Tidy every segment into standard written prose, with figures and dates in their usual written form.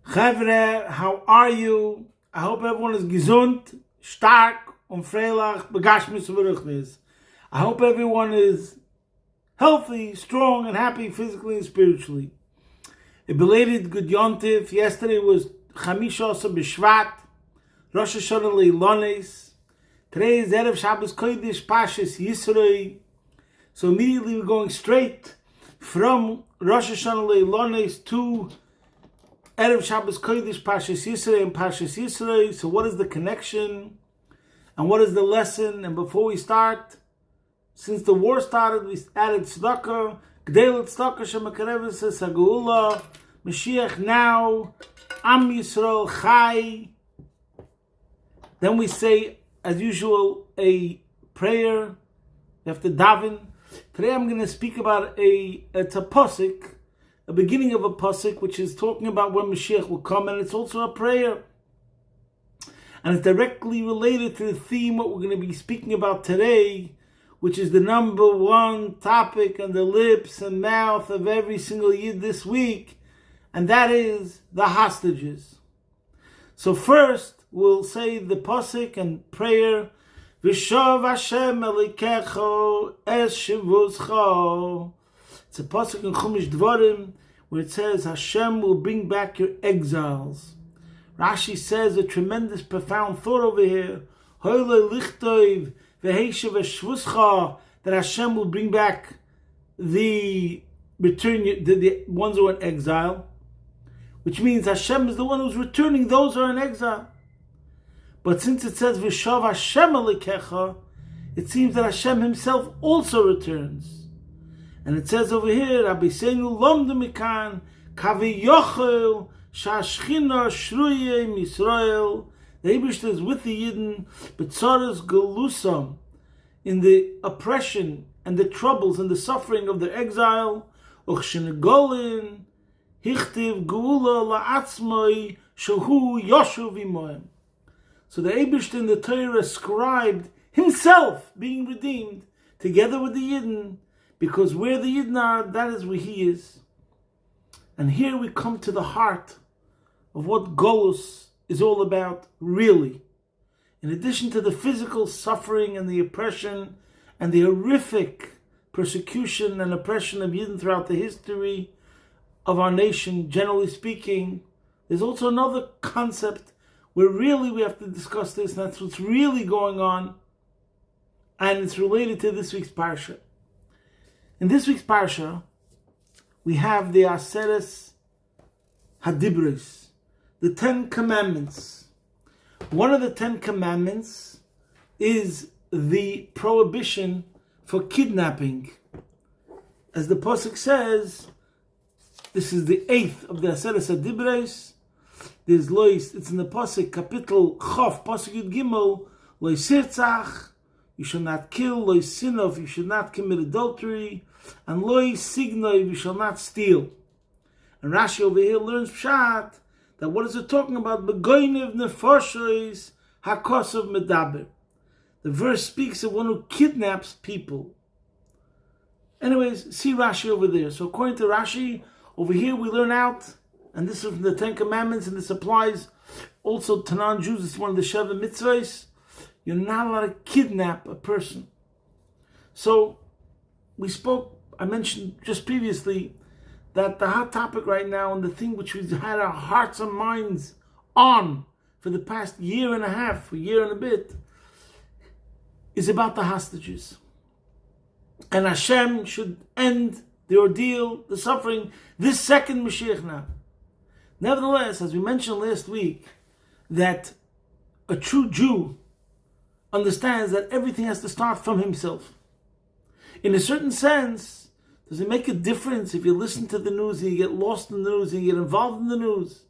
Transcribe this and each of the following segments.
Chavre, how are you? I hope everyone is gesund, stark, und freilich, begashmis v'ruchnis. I hope everyone is healthy, strong, and happy physically and spiritually. A belated good yontif. Yesterday was Chamisha Asa B'Shvat, Rosh Hashanah Leilones. Today is Erev Shabbos Kodesh Parshas Yisro. So immediately we're going straight from Rosh Hashanah Leilones to Erev Shabbos Kodesh Parshas Yisro and Parshas Yisro. So what is the connection? And what is the lesson? And before we start, since the war started, we added tzedakah, gdeilat tzedakah shemakareves sageula, Mashiach now, Am Yisrael Chai. Then we say, as usual, a prayer. You have to daven. Today I'm going to speak about it's a pasuk, a beginning of a pasuk, which is talking about when Mashiach will come, and it's also a prayer. And it's directly related to the theme, what we're going to be speaking about today, which is the number one topic on the lips and mouth of every single Yid this week, and that is the hostages. So first, we'll say the pasuk and prayer, V'shav Hashem elikecho es shivuscha. It's a pasuk in Chumash Dvarim, where it says, Hashem will bring back your exiles. Rashi says a tremendous, profound thought over here. That Hashem will bring back the ones who are in exile, which means Hashem is the one who's returning those who are in exile. But since it says V'shav Hashem elikecha, it seems that Hashem Himself also returns. And it says over here, Rabbi Seinu lomdu mikan kavi yochel shashchina shruye misrael. The Eibishter is with the Yidden, B'tzaras Galusam, in the oppression and the troubles and the suffering of their exile. Uchshenegolin, Hichtiv Geula La'atzmai, Shahu Yoshuv Imoim. So the Eibishter in the Torah ascribed himself being redeemed together with the Yidden, because where the Yidden are, that is where he is. And here we come to the heart of what Golus is all about, really. In addition to the physical suffering and the oppression and the horrific persecution and oppression of Yidden throughout the history of our nation, generally speaking, there's also another concept where really we have to discuss this, and that's what's really going on, and it's related to this week's Parsha. In this week's Parsha, we have the Aseres Hadibros, the 10 Commandments. One of the 10 Commandments is the prohibition for kidnapping. As the pasuk says, this is the 8th of the Aseres Hadibros. There's lois, it's in the pasuk, Kapitel Chof, pasuk Yud Gimel, lois sirtzach, you shall not kill, lois sinov, you should not commit adultery, and lois signov, you shall not steal. And Rashi over here learns pshat, that what is it talking about? Begoiniv nefoshois hakosov medaber. The verse speaks of one who kidnaps people. Anyways, see Rashi over there. So according to Rashi, over here we learn out, and this is from the 10 Commandments, and this applies also to non-Jews. It's one of the Sheva Mitzvahs. You're not allowed to kidnap a person. So I mentioned just previously, that the hot topic right now, and the thing which we've had our hearts and minds on for the past year and a bit, is about the hostages. And Hashem should end the ordeal, the suffering, this second Mashiach now. Nevertheless, as we mentioned last week, that a true Jew understands that everything has to start from himself. In a certain sense, does it make a difference if you listen to the news and you get lost in the news and you get involved in the news?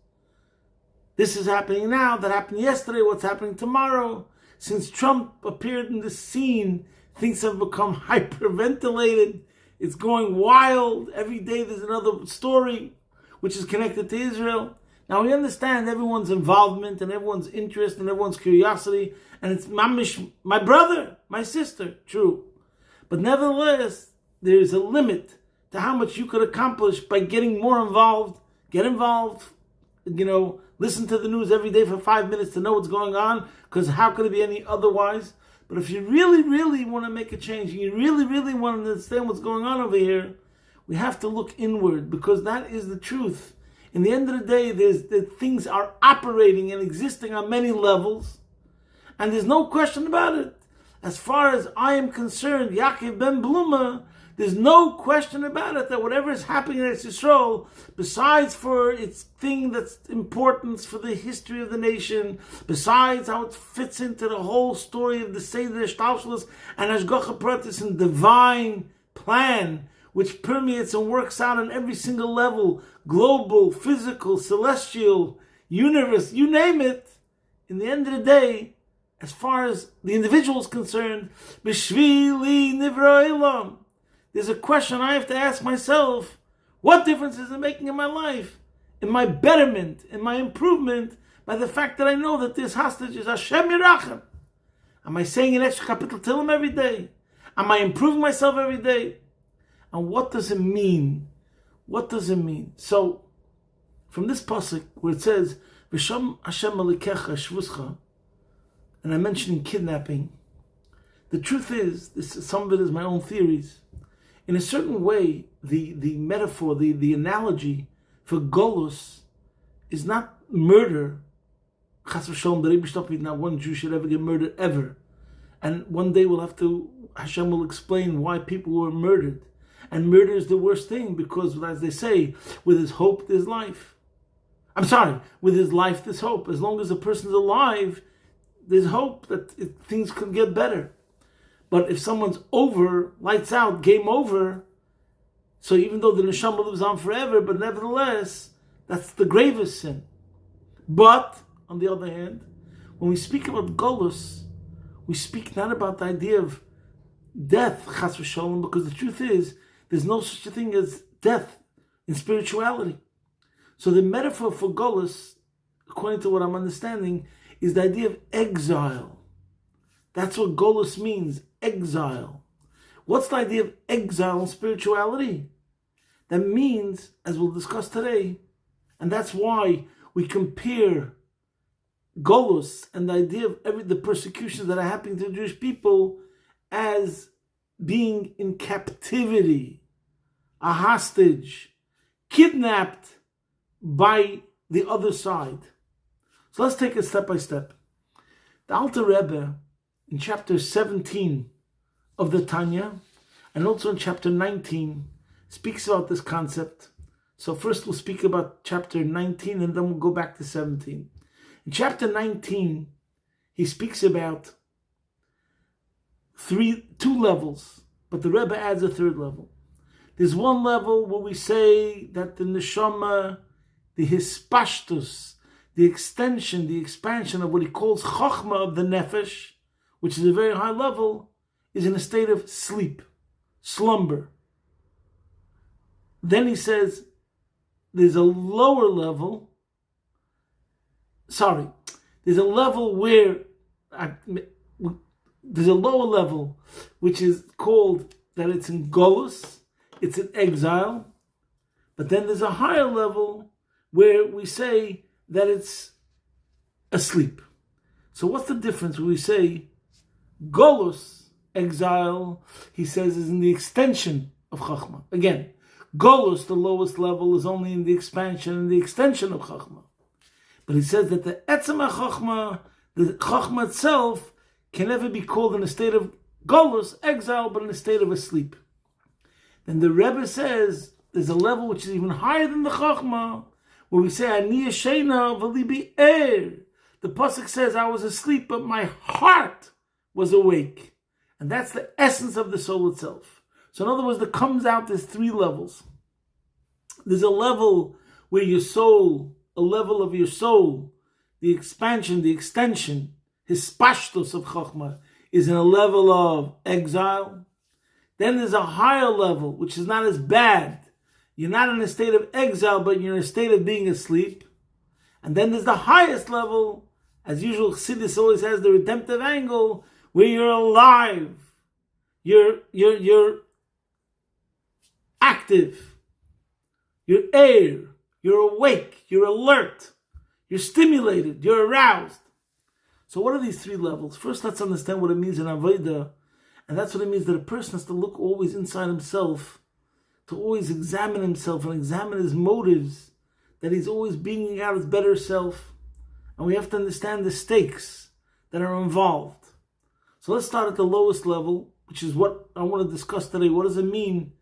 This is happening now, that happened yesterday, what's happening tomorrow? Since Trump appeared in the scene, things have become hyperventilated. It's going wild. Every day there's another story which is connected to Israel. Now we understand everyone's involvement and everyone's interest and everyone's curiosity, and it's mamish, my brother, my sister, true. But nevertheless, there is a limit to how much you could accomplish by getting more involved. Get involved listen to the news every day for 5 minutes to know what's going on, because how could it be any otherwise? But if you really, really want to make a change, and you really, really want to understand what's going on over here, we have to look inward, because that is the truth. In the end of the day, things are operating and existing on many levels, and there's no question about it. As far as I am concerned, Yaakov ben Bluma, there's no question about it that whatever is happening in Yisro, besides for its thing that's importance for the history of the nation, besides how it fits into the whole story of the Seder Shtalshalos and Hashgacha Pratis and divine plan, which permeates and works out on every single level, global, physical, celestial, universe, you name it. In the end of the day, as far as the individual is concerned, B'shvili nivra olam, there's a question I have to ask myself: what difference is it making in my life, in my betterment, in my improvement, by the fact that I know that this hostage is Hashem Yirachem? Am I saying an extra capital Tillim every day? Am I improving myself every day? And what does it mean? What does it mean? So, from this pasuk where it says V'sham Hashem Malikecha Shvuscha, and I'm mentioning kidnapping, the truth is, some of it is my own theories. In a certain way, the metaphor, the analogy for Golus is not murder. Chas v'shalom, the Rebbe Shtopid, not one Jew should ever get murdered ever. And one day Hashem will explain why people were murdered. And murder is the worst thing, because as they say, with his hope there's life. With his life there's hope. As long as a person's alive, there's hope that things could get better. But if someone's over, lights out, game over, so even though the neshama lives on forever, but nevertheless, that's the gravest sin. But, on the other hand, when we speak about Golus, we speak not about the idea of death, chas v'sholem, because the truth is, there's no such a thing as death in spirituality. So the metaphor for Golus, according to what I'm understanding, is the idea of exile. That's what Golus means, exile. What's the idea of exile in spirituality? That means, as we'll discuss today, and that's why we compare Golus and the idea of the persecutions that are happening to the Jewish people as being in captivity, a hostage, kidnapped by the other side. So let's take it step by step. The Alter Rebbe, in chapter 17 of the Tanya, and also in chapter 19, speaks about this concept. So first we'll speak about chapter 19, and then we'll go back to 17. In chapter 19, he speaks about two levels, but the Rebbe adds a third level. There's one level where we say that the neshama, the hispashtus, the extension, the expansion of what he calls chokhmah of the nefesh, which is a very high level, is in a state of sleep, slumber. Then he says there's a lower level, there's a level where, there's a lower level which is called that it's in Golus, it's in exile, but then there's a higher level where we say that it's asleep. So what's the difference when we say Golus, exile, he says, is in the extension of Chachma. Again, Golus, the lowest level, is only in the expansion and the extension of Chachma. But he says that the Etzema Chachma, the Chachma itself, can never be called in a state of Golus, exile, but in a state of asleep. Then the Rebbe says there's a level which is even higher than the Chachma, where we say, Ani Yeshena v'libi er. The pasuk says, I was asleep, but my heart was awake. And that's the essence of the soul itself. So in other words, there comes out there's three levels. There's a level where your soul, a level of your soul, the expansion, the extension, his pashtos of Chachma, is in a level of exile. Then there's a higher level, which is not as bad. You're not in a state of exile, but you're in a state of being asleep. And then there's the highest level, as usual, Chassidus always has the redemptive angle, where you're alive, you're active, you're air, you're awake, you're alert. You're stimulated. You're aroused. So what are these three levels? First, let's understand what it means in Avodah. And that's what it means that a person has to look always inside himself, to always examine himself and examine his motives, that he's always bringing out his better self. And we have to understand the stakes that are involved. So let's start at the lowest level, which is what I want to discuss today. What does it mean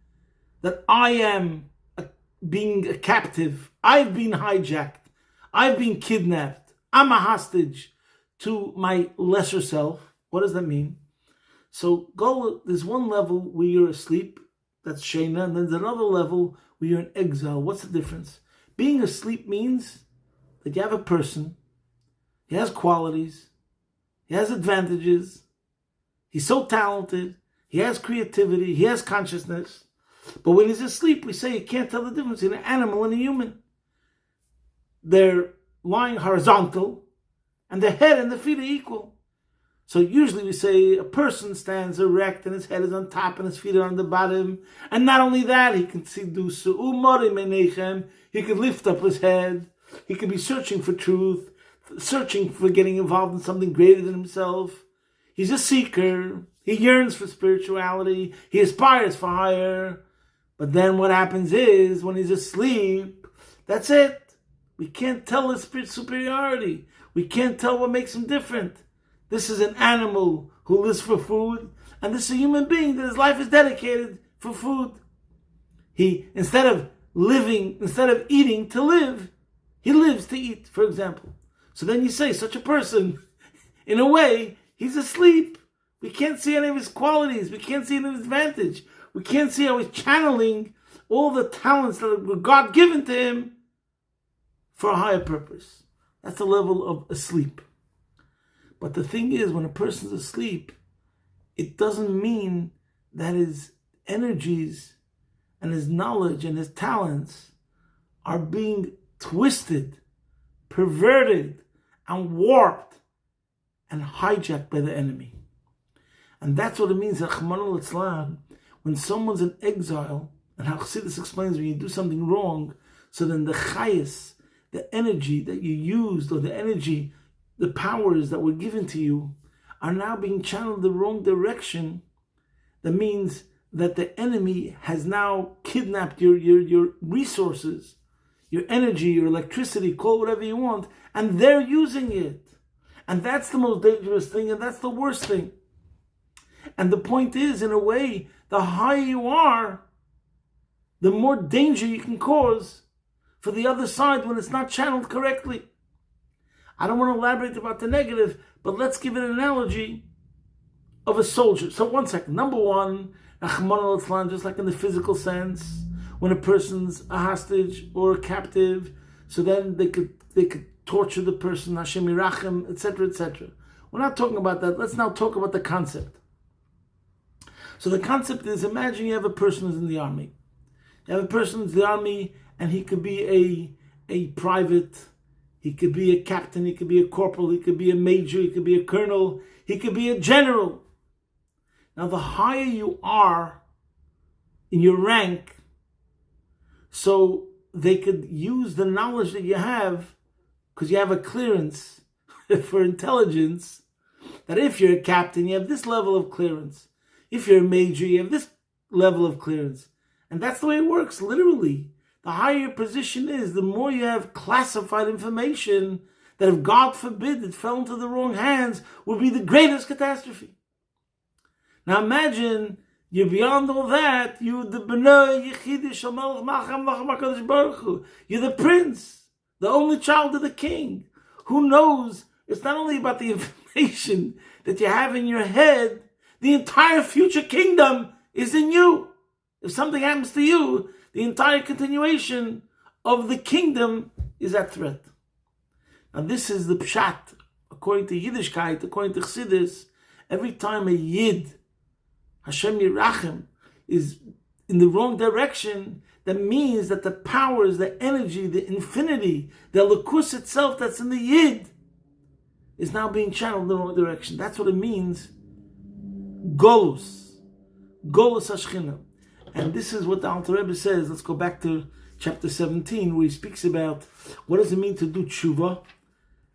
that I am being a captive? I've been hijacked. I've been kidnapped. I'm a hostage to my lesser self. What does that mean? So there's one level where you're asleep, that's Shena, and then there's another level where you're in exile. What's the difference? Being asleep means that you have a person, he has qualities, he has advantages, he's so talented, he has creativity, he has consciousness, but when he's asleep, we say you can't tell the difference between an animal and a human. They're lying horizontal, and the head and the feet are equal. So usually we say a person stands erect and his head is on top and his feet are on the bottom. And not only that, he can do su'umori menechem. He can lift up his head. He can be searching for truth, searching for getting involved in something greater than himself. He's a seeker. He yearns for spirituality. He aspires for higher. But then what happens is, when he's asleep, that's it. We can't tell his superiority. We can't tell what makes him different. This is an animal who lives for food, and this is a human being that his life is dedicated for food. He, instead of eating to live, he lives to eat, for example. So then you say, such a person, in a way, he's asleep. We can't see any of his qualities. We can't see any of his advantage. We can't see how he's channeling all the talents that were God-given to him for a higher purpose. That's the level of asleep. But the thing is, when a person's asleep, it doesn't mean that his energies and his knowledge and his talents are being twisted, perverted, and warped and hijacked by the enemy. And that's what it means, when someone's in exile, and how Chassidus explains when you do something wrong, so then the chayas, the energy that you used, or the powers that were given to you, are now being channeled the wrong direction. That means that the enemy has now kidnapped your resources, your energy, your electricity, call it whatever you want, and they're using it. And that's the most dangerous thing, and that's the worst thing. And the point is, in a way, the higher you are, the more danger you can cause for the other side when it's not channeled correctly. I don't want to elaborate about the negative, but let's give it an analogy of a soldier. So 1 second. Number one, just like in the physical sense, when a person's a hostage or a captive, so then they could torture the person, Hashem Yirachem, etc., etc. We're not talking about that. Let's now talk about the concept. So the concept is, imagine you have a person who's in the army. You have a person who's in the army, and he could be a private, he could be a captain, he could be a corporal, he could be a major, he could be a colonel, he could be a general. Now the higher you are in your rank, so they could use the knowledge that you have, because you have a clearance for intelligence, that if you're a captain, you have this level of clearance. If you're a major, you have this level of clearance. And that's the way it works, literally. The higher your position is, the more you have classified information that, if God forbid it fell into the wrong hands, would be the greatest catastrophe. Now imagine you're beyond all that. You're the prince, the only child of the king, who knows it's not only about the information that you have in your head, the entire future kingdom is in you. If something happens to you, the entire continuation of the kingdom is at threat. Now this is the pshat. According to Yiddishkeit, according to Chassidus, every time a Yid, Hashem Yirachem, is in the wrong direction, that means that the powers, the energy, the infinity, the Lakus itself that's in the Yid, is now being channeled in the wrong direction. That's what it means. Golus Hashchina. And this is what the Alter Rebbe says. Let's go back to chapter 17, where he speaks about what does it mean to do tshuva.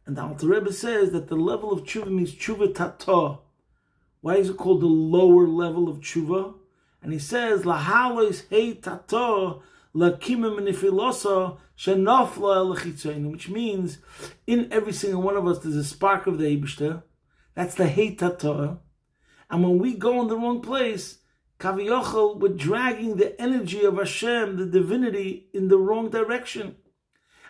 And the Alter Rebbe says that the level of tshuva means tshuva tata. Why is it called the lower level of tshuva? And he says, Lahalois hei tata lakimim nifilosa shenafla lechitzainu, which means in every single one of us there's a spark of the Eibishter. That's the hei tata. And when we go in the wrong place, Kaviyachal, we're dragging the energy of Hashem, the divinity, in the wrong direction.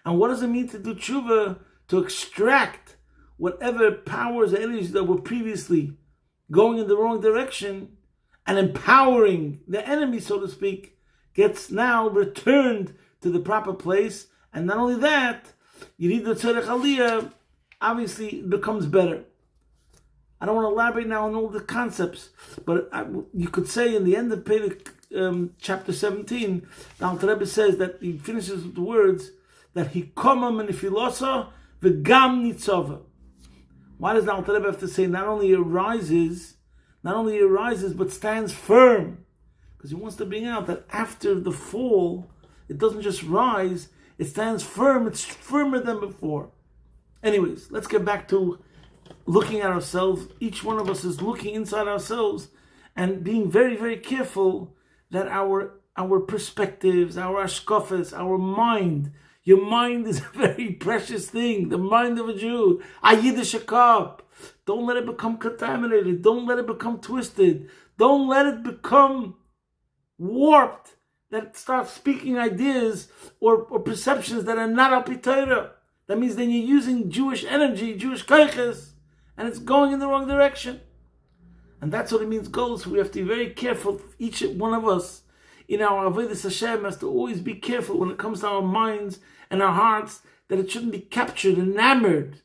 And what does it mean to do tshuva? To extract whatever powers and energies that were previously going in the wrong direction and empowering the enemy, so to speak, gets now returned to the proper place. And not only that, you need the tzedek aliyah, obviously it becomes better. I don't want to elaborate now on all the concepts, but you could say in the end of chapter 17, the Alter Rebbe says that he finishes with the words that he koma menifilosa v'gam nitzava. Why does the Alter Rebbe have to say not only arises, but stands firm? Because he wants to bring out that after the fall, it doesn't just rise, it stands firm, it's firmer than before. Anyways, let's get back to looking at ourselves. Each one of us is looking inside ourselves and being very, very careful that our perspectives, our ashkafas, our mind, your mind is a very precious thing, the mind of a Jew, a Yiddish cup. Don't let it become contaminated. Don't let it become twisted. Don't let it become warped, that it starts speaking ideas or perceptions that are not al pi Torah. That means then you're using Jewish energy, Jewish kaiches, and it's going in the wrong direction. And that's what it means goals. We have to be very careful. Each one of us in our Avodas Hashem has to always be careful when it comes to our minds and our hearts, that it shouldn't be captured, enamored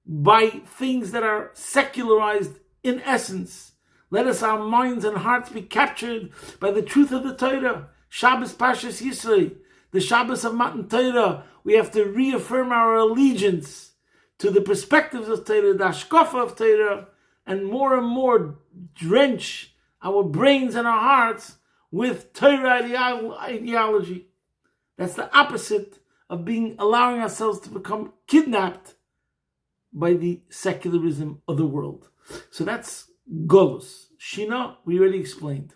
by things that are secularized in essence. Let us, our minds and hearts, be captured by the truth of the Torah. Shabbos Parshas Yisro, the Shabbos of Matan Torah. We have to reaffirm our allegiance to the perspectives of Torah, the hashkafa of Torah, and more drench our brains and our hearts with Torah ideology. That's the opposite of allowing ourselves to become kidnapped by the secularism of the world. So that's Golus. Shina, we already explained.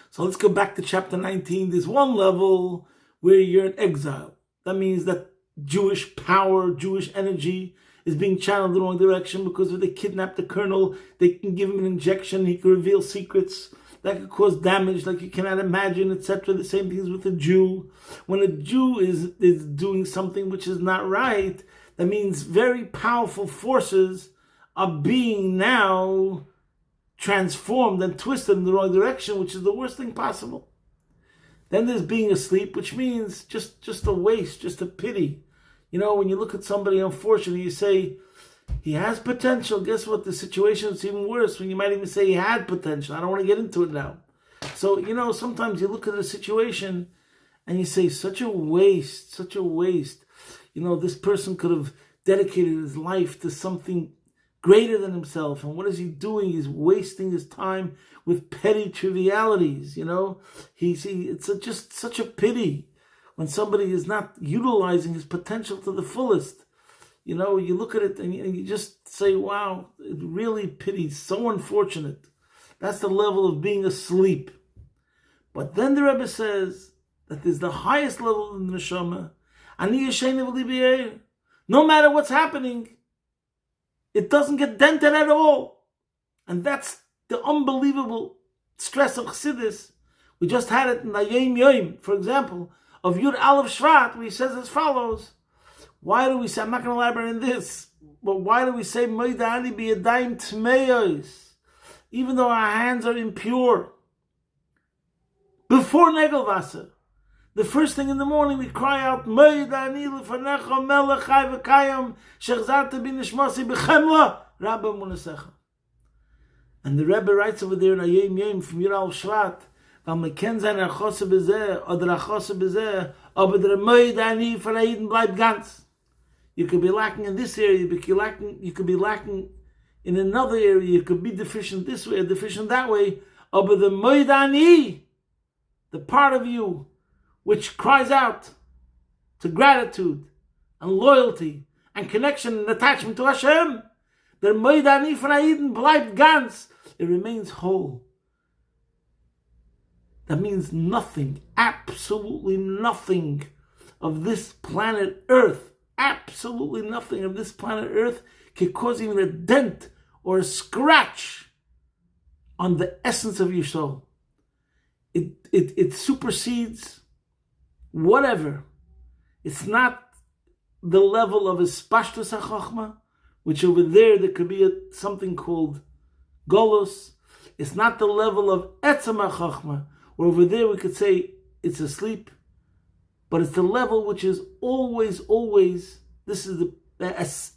So let's go back to chapter 19. There's one level where you're in exile. That means that Jewish power, Jewish energy is being channeled in the wrong direction, because if they kidnap the colonel, they can give him an injection, he can reveal secrets that could cause damage like you cannot imagine, etc. The same thing is with a Jew. When a Jew is doing something which is not right, that means very powerful forces are being now transformed and twisted in the wrong direction, which is the worst thing possible. Then there's being asleep, which means just a waste, just a pity. You know, when you look at somebody, unfortunately, you say, he has potential. Guess what? The situation is even worse when you might even say he had potential. I don't want to get into it now. So, you know, sometimes you look at a situation and you say, such a waste, such a waste. You know, this person could have dedicated his life to something greater than himself. And what is he doing? He's wasting his time with petty trivialities, you know. It's just such a pity when somebody is not utilizing his potential to the fullest. You know, you look at it and you just say, wow, it really pities, so unfortunate. That's the level of being asleep. But then the Rebbe says that there's the highest level in the neshama. No matter what's happening, it doesn't get dented at all. And that's the unbelievable stress of Chassidus. We just had it in the Yom Yom, for example, of Yud Aleph Shvat, where he says as follows. Why do we say, I'm not going to elaborate on this, but why do we say, Moidani biyadayim tmeyos, even though our hands are impure? Before Negelwasser, the first thing in the morning we cry out, Moidani lefanecha melech chai v'kayam, shechzarta b'nishmasi b'chemla, Rabbi Munasecha. And the Rebbe writes over there in Ayim Yom from Yud Aleph Shvat, weil man kann sein Achose bezeh, oder Achose bezeh, aber der Moidani von Aiden bleibt ganz. You could be lacking in this area, you could be lacking in another area, you could be deficient this way, deficient that way, but the Moidani, the part of you which cries out to gratitude and loyalty and connection and attachment to Hashem. Der Moidani von Aiden bleibt ganz. It remains whole. That means nothing, absolutely nothing of this planet Earth, absolutely nothing of this planet Earth can cause even a dent or a scratch on the essence of your soul. It supersedes whatever. It's not the level of Ispashtus HaChochma, which over there could be something called Golos. It's not the level of Etzem HaChochma, where over there we could say it's asleep. But it's the level which is always, this is the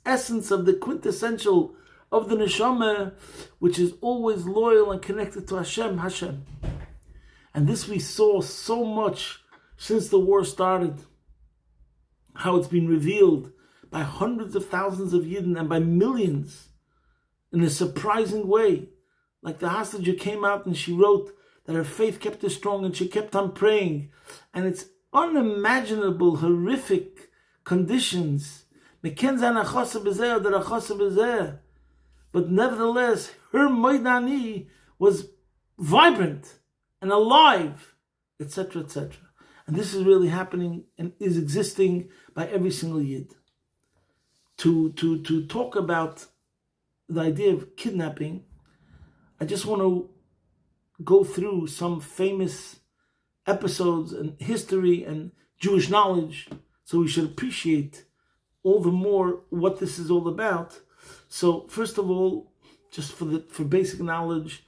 essence of the quintessential of the neshama, which is always loyal and connected to Hashem. And this we saw so much since the war started, how it's been revealed by hundreds of thousands of Yidden and by millions in a surprising way. Like the hostage who came out and she wrote that her faith kept her strong and she kept on praying. And it's unimaginable, horrific conditions. But nevertheless, her Moidani was vibrant and alive, etc., etc. And this is really happening and is existing by every single Yid. To talk about the idea of kidnapping, I just want to go through some famous episodes and history and Jewish knowledge, so we should appreciate all the more what this is all about. So first of all, just for basic knowledge,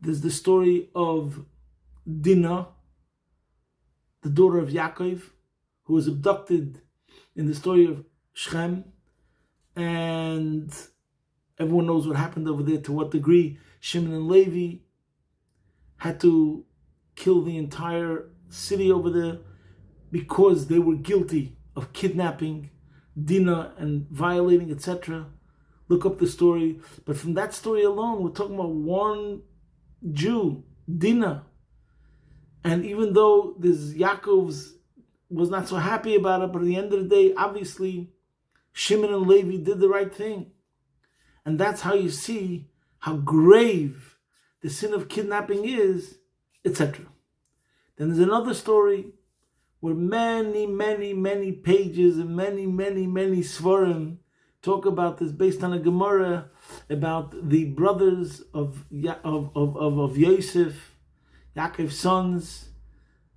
there's the story of Dinah, the daughter of Yaakov, who was abducted in the story of Shechem, and everyone knows what happened over there, to what degree Shimon and Levi had to kill the entire city over there because they were guilty of kidnapping Dinah and violating, etc. Look up the story. But from that story alone, we're talking about one Jew, Dinah. And even though this Yaakov's was not so happy about it, but at the end of the day, obviously, Shimon and Levi did the right thing. And that's how you see how grave the sin of kidnapping is, etc. Then there's another story where many pages and many svarim talk about this, based on a Gemara about the brothers of Yosef, Yaakov's sons,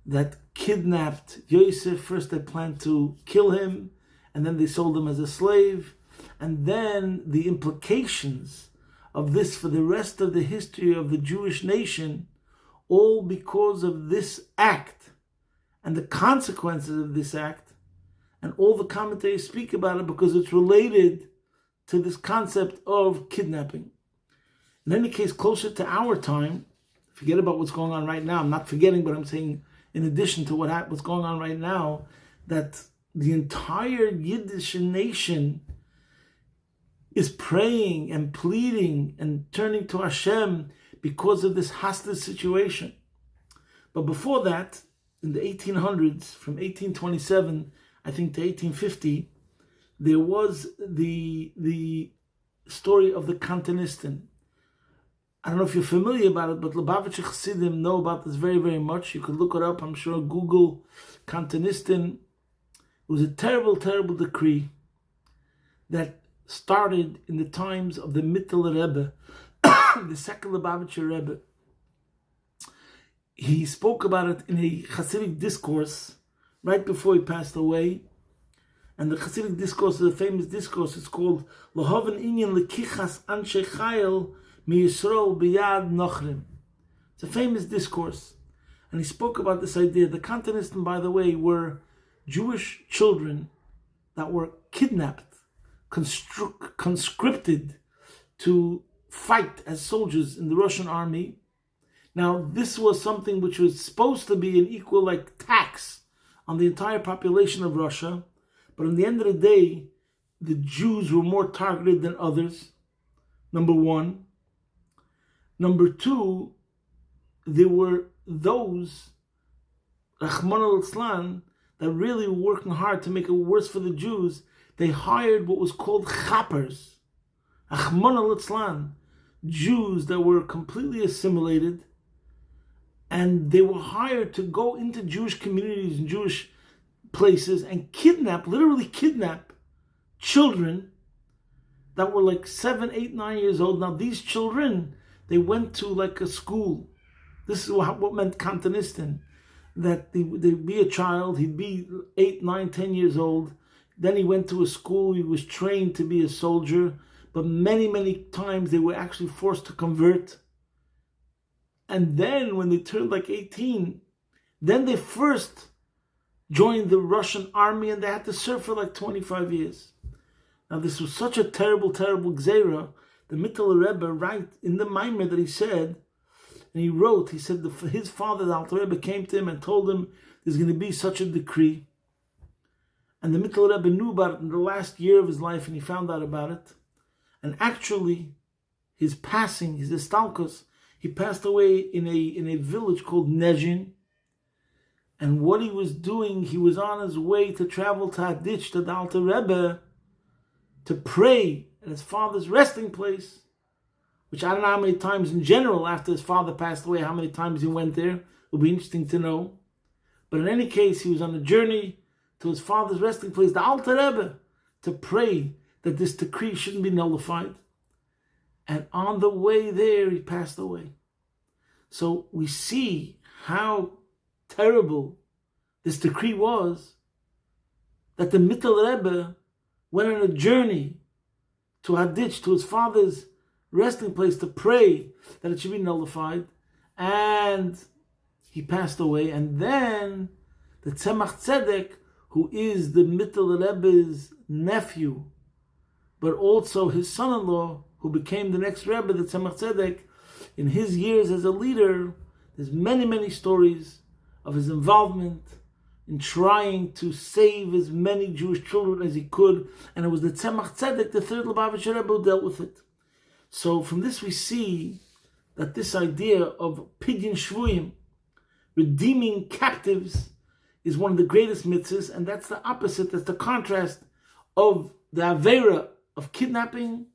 that kidnapped Yosef. First they planned to kill him, and then they sold him as a slave. And then the implications of this for the rest of the history of the Jewish nation, all because of this act and the consequences of this act. And all the commentators speak about it because it's related to this concept of kidnapping. In any case, closer to our time, forget about what's going on right now. I'm not forgetting, but I'm saying in addition to what's going on right now, that the entire Yiddish nation is praying and pleading and turning to Hashem because of this hostile situation. But before that, in the 1800s, from 1827, I think, to 1850, there was the story of the Kantanistan. I don't know if you're familiar about it, but Lubavitcher Chassidim know about this very, very much. You could look it up, I'm sure. Google Kantanistan. It was a terrible, terrible decree that started in the times of the Mittler Rebbe, the second Lubavitcher Rebbe. He spoke about it in a Hasidic discourse right before he passed away. And the Hasidic discourse is a famous discourse. It's called Lohaven Inyan Lekichas Anshe Chayil Mi Yisro Biyad Nochrim. It's a famous discourse. And he spoke about this idea. The Kantanistan, by the way, were Jewish children that were kidnapped, conscripted to fight as soldiers in the Russian army. Now, this was something which was supposed to be an equal tax on the entire population of Russia. But in the end of the day, the Jews were more targeted than others, number one. Number two, there were those, Rahman al-Islam, that really were working hard to make it worse for the Jews, they hired what was called chappers, Achmana litzlan, Jews that were completely assimilated, and they were hired to go into Jewish communities and Jewish places and literally kidnap children that were like 7, 8, 9 years old. Now these children, they went to like a school. This is what meant kantanistin, that they'd be a child, he'd be 8, 9, 10 years old. Then he went to a school, he was trained to be a soldier, but many, many times they were actually forced to convert. And then when they turned like 18, then they first joined the Russian army and they had to serve for like 25 years. Now this was such a terrible, terrible gzeira. The Mittel Rebbe, right in the Maimer that he said, and he wrote, he said his father, the Alter Rebbe, came to him and told him there's going to be such a decree. And the Mittel Rebbe knew about it in the last year of his life, and he found out about it. And actually, his passing, his estalkos, he passed away in a village called Nezhin. And what he was doing, he was on his way to travel to Haditch, to the Alter Rebbe, to pray at his father's resting place, which I don't know how many times in general after his father passed away, how many times he went there. It would be interesting to know. But in any case, he was on a journey to his father's resting place, the Alter Rebbe, to pray that this decree shouldn't be nullified. And on the way there, he passed away. So we see how terrible this decree was, that the Mittel Rebbe went on a journey to Haditch, to his father's resting place, to pray that it should be nullified, and he passed away. And then the Tzemach Tzedek, who is the Mittel Rebbe's nephew, but also his son-in-law, who became the next Rebbe, the Tzemach Tzedek, in his years as a leader, there's many, many stories of his involvement in trying to save as many Jewish children as he could, and it was the Tzemach Tzedek, the third Lubavitcher Rebbe, who dealt with it. So from this we see that this idea of pidyon shvuyim, redeeming captives, is one of the greatest mitzvahs, and that's the opposite, that's the contrast of the Avera of kidnapping,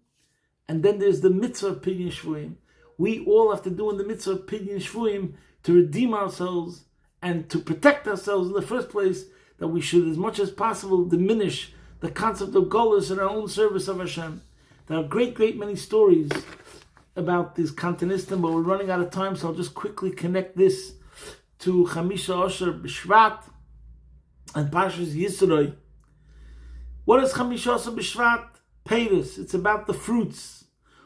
and then there's the mitzvah of pidyon shvuyim. We all have to do in the mitzvah of pidyon shvuyim to redeem ourselves and to protect ourselves in the first place, that we should, as much as possible, diminish the concept of golus in our own service of Hashem. There are great many stories about this kantanistim, but we're running out of time, so I'll just quickly connect this to Chamisha Asher B'Shvat and Parshas Yisro. What is Chamisha Asher B'Shvat? Peiros. It's about the fruits.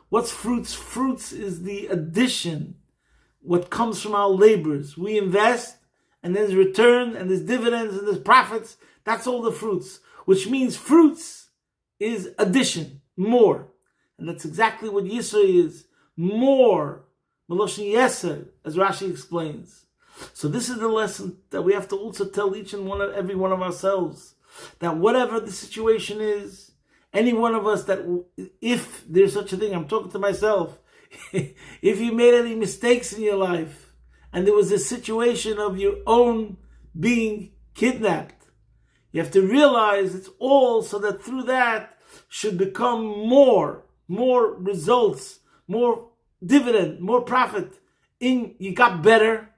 What's fruits? Fruits is the addition, what comes from our labors. We invest, and there's return, and there's dividends, and there's profits. That's all the fruits. Which means fruits is addition, more. And that's exactly what Yisro is. More. Meloshin Yeser, as Rashi explains. So this is the lesson that we have to also tell every one of ourselves. That whatever the situation is, any one of us, that if there's such a thing, I'm talking to myself, if you made any mistakes in your life, and there was a situation of your own being kidnapped, you have to realize it's all so that through that should become more results, more dividend, more profit. You got better,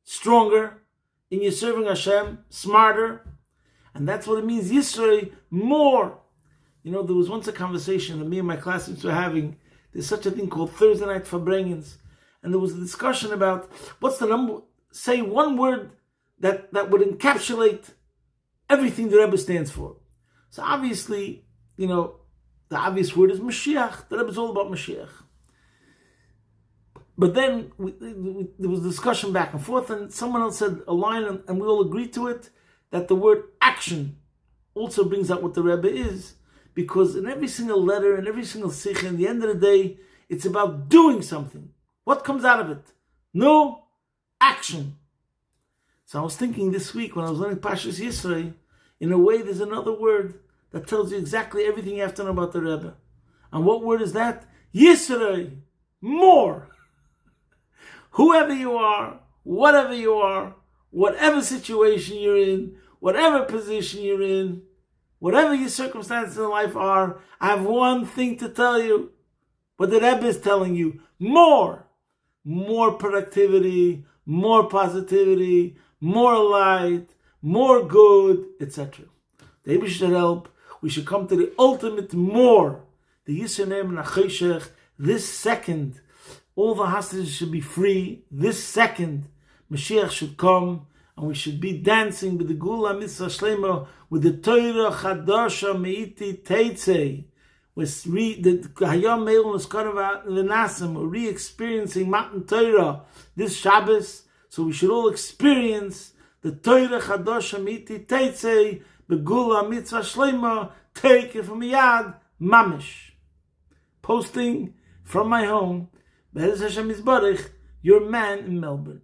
stronger, in your serving Hashem, smarter. And that's what it means, Yisro, more. You know, there was once a conversation that me and my classmates were having. There's such a thing called Thursday night Farbrengens. And there was a discussion about what's the number, say one word that would encapsulate everything the Rebbe stands for. So obviously, you know, the obvious word is Mashiach. The Rebbe is all about Mashiach. But then there was discussion back and forth, and someone else said a line, and we all agreed to it, that the word action also brings out what the Rebbe is. Because in every single letter, in every single sikh, in the end of the day, it's about doing something. What comes out of it? No action. So I was thinking this week when I was learning Parshas Yisro, in a way there's another word that tells you exactly everything you have to know about the Rebbe. And what word is that? Yisro, more. Whoever you are, whatever situation you're in, whatever position you're in, whatever your circumstances in life are, I have one thing to tell you. What the Rebbe is telling you, more productivity, more positivity, more light, more good, etc. The Rebbe should help. We should come to the ultimate more. The Yisro and Acheshech, this second, all the hostages should be free. This second, Mashiach should come, and we should be dancing with the Gula Mitzvah Shlema, with the Torah Chadasha Meiti Teitzei. We're re-experiencing Matan Torah this Shabbos, so we should all experience the Torah Chadasha Meiti Teitzei, the Gula Mitzvah Shlema, take it from Yad Mamish. Posting from my home, Be'ez Hashem Yisbarach, your man in Melbourne.